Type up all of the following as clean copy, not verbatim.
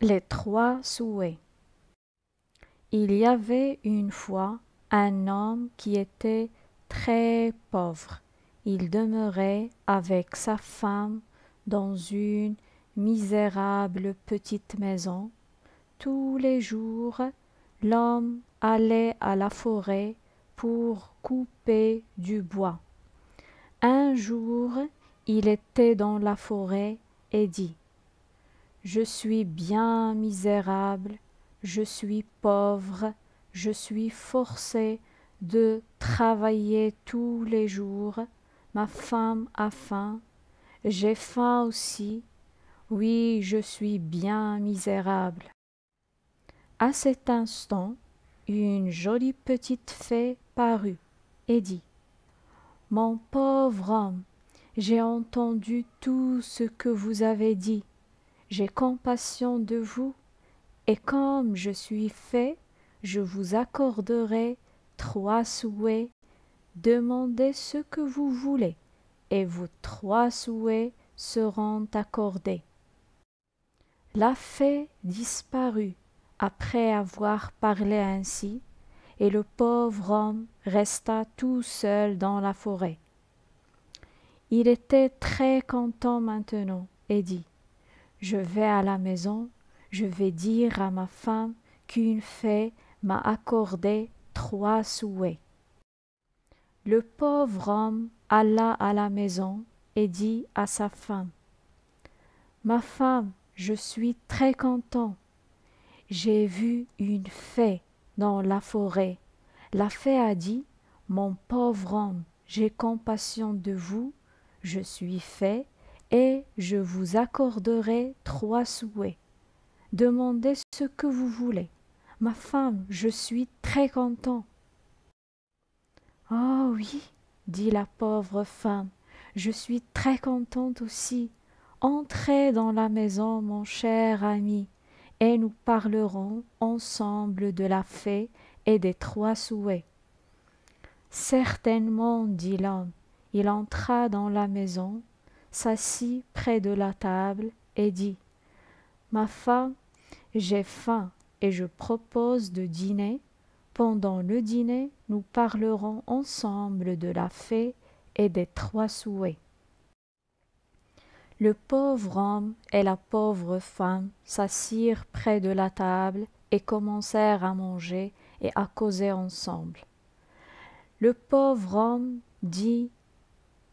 Les trois souhaits. Il y avait une fois un homme qui était très pauvre. Il demeurait avec sa femme dans une misérable petite maison. Tous les jours, l'homme allait à la forêt pour couper du bois. Un jour, il était dans la forêt et dit: Je suis bien misérable, je suis pauvre, je suis forcé de travailler tous les jours, ma femme a faim, j'ai faim aussi, oui, je suis bien misérable. À cet instant, une jolie petite fée parut et dit: Mon pauvre homme, j'ai entendu tout ce que vous avez dit. J'ai compassion de vous, et comme je suis fée, je vous accorderai 3 souhaits. Demandez ce que vous voulez, et vos 3 souhaits seront accordés. La fée disparut après avoir parlé ainsi, et le pauvre homme resta tout seul dans la forêt. Il était très content maintenant et dit: Je vais à la maison, je vais dire à ma femme qu'une fée m'a accordé 3 souhaits. Le pauvre homme alla à la maison et dit à sa femme: Ma femme, je suis très content. J'ai vu une fée dans la forêt. La fée a dit: Mon pauvre homme, j'ai compassion de vous, je suis fée et je vous accorderai 3 souhaits. Demandez ce que vous voulez. Ma femme, je suis très content. Oh oui, dit la pauvre femme, je suis très contente aussi. Entrez dans la maison, mon cher ami, et nous parlerons ensemble de la fée et des 3 souhaits. Certainement, dit l'homme. Il entra dans la maison, s'assit près de la table et dit: Ma femme, j'ai faim et je propose de dîner. Pendant le dîner, nous parlerons ensemble de la fée et des 3 souhaits. Le pauvre homme et la pauvre femme s'assirent près de la table et commencèrent à manger et à causer ensemble. Le pauvre homme dit: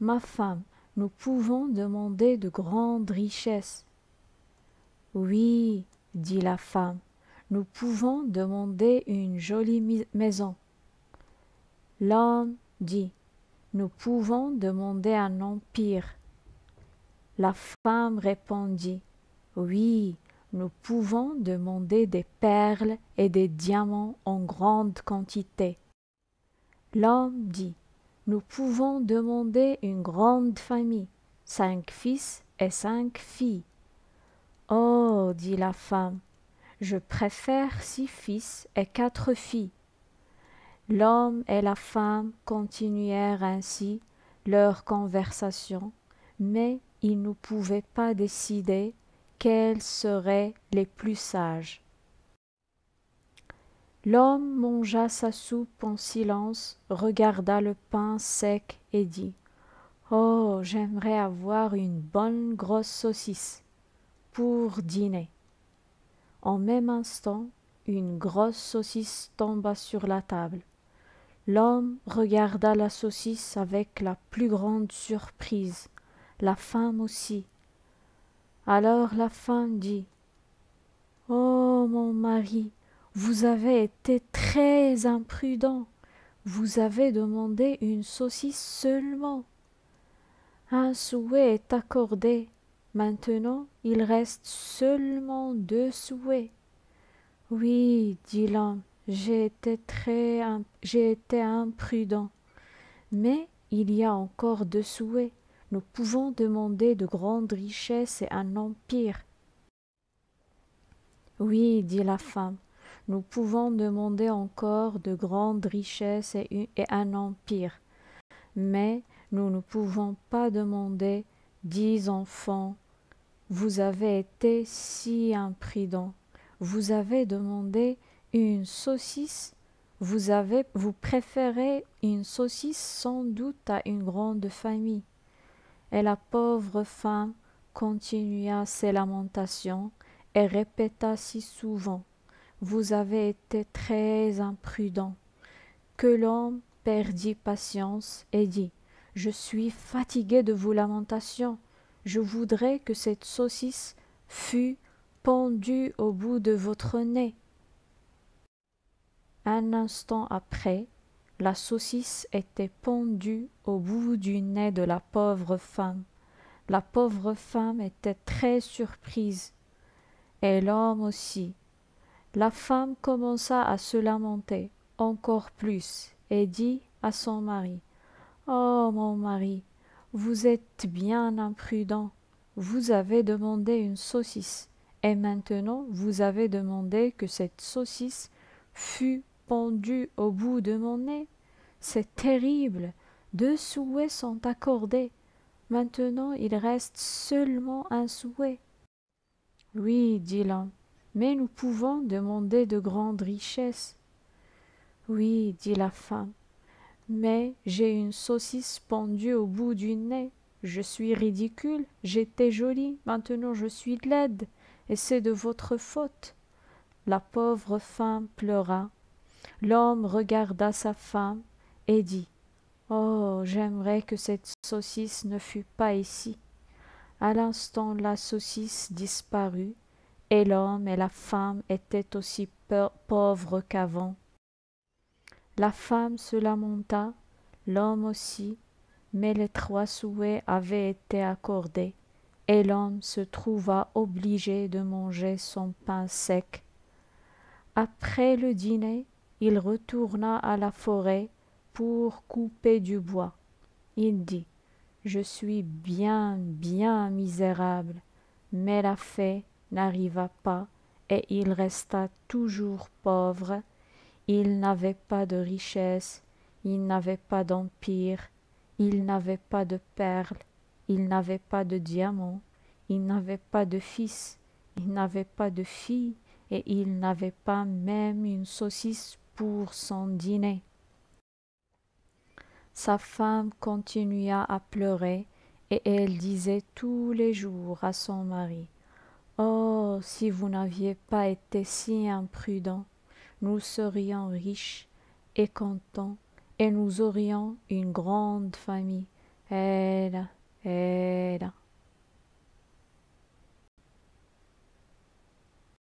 Ma femme, nous pouvons demander de grandes richesses. Oui, dit la femme, nous pouvons demander une jolie maison. L'homme dit: Nous pouvons demander un empire. La femme répondit: Oui, nous pouvons demander des perles et des diamants en grande quantité. L'homme dit: Nous pouvons demander une grande famille, 5 fils et 5 filles. Oh, dit la femme, je préfère 6 fils et 4 filles. L'homme et la femme continuèrent ainsi leur conversation, mais ils ne pouvaient pas décider quels seraient les plus sages. L'homme mangea sa soupe en silence, regarda le pain sec et dit: Oh, j'aimerais avoir une bonne grosse saucisse pour dîner. En même instant, une grosse saucisse tomba sur la table. L'homme regarda la saucisse avec la plus grande surprise, la femme aussi. Alors la femme dit: Oh, mon mari, vous avez été très imprudent. Vous avez demandé une saucisse seulement. Un souhait est accordé. Maintenant, il reste seulement 2 souhaits. Oui, dit l'homme, j'ai été imprudent. Mais il y a encore 2 souhaits. Nous pouvons demander de grandes richesses et un empire. Oui, dit la femme, nous pouvons demander encore de grandes richesses et un empire. Mais nous ne pouvons pas demander 10 enfants, vous avez été si imprudent. Vous avez demandé une saucisse. Vous préférez une saucisse sans doute à une grande famille. Et la pauvre femme continua ses lamentations et répéta si souvent: Vous avez été très imprudent, que l'homme perdit patience et dit: Je suis fatigué de vos lamentations. Je voudrais que cette saucisse fût pendue au bout de votre nez. Un instant après, la saucisse était pendue au bout du nez de la pauvre femme. La pauvre femme était très surprise, et l'homme aussi. La femme commença à se lamenter encore plus et dit à son mari: Oh, mon mari, vous êtes bien imprudent. Vous avez demandé une saucisse, et maintenant vous avez demandé que cette saucisse fût pendue au bout de mon nez. C'est terrible. 2 souhaits sont accordés. Maintenant il reste seulement un souhait. Oui, dit l'homme, mais nous pouvons demander de grandes richesses. Oui, dit la femme, mais j'ai une saucisse pendue au bout du nez. Je suis ridicule, j'étais jolie, maintenant je suis laide, et c'est de votre faute. La pauvre femme pleura. L'homme regarda sa femme et dit: Oh, j'aimerais que cette saucisse ne fût pas ici. À l'instant, la saucisse disparut, et l'homme et la femme étaient aussi pauvres qu'avant. La femme se lamenta, l'homme aussi, mais les 3 souhaits avaient été accordés, et l'homme se trouva obligé de manger son pain sec. Après le dîner, il retourna à la forêt pour couper du bois. Il dit: Je suis bien, bien misérable. Mais la fée n'arriva pas, et il resta toujours pauvre. Il n'avait pas de richesse, il n'avait pas d'empire, il n'avait pas de perles, il n'avait pas de diamants, il n'avait pas de fils, il n'avait pas de fille, et il n'avait pas même une saucisse pour son dîner. Sa femme continua à pleurer, et elle disait tous les jours à son mari: Oh, si vous n'aviez pas été si imprudent, nous serions riches et contents, et nous aurions une grande famille. Elle,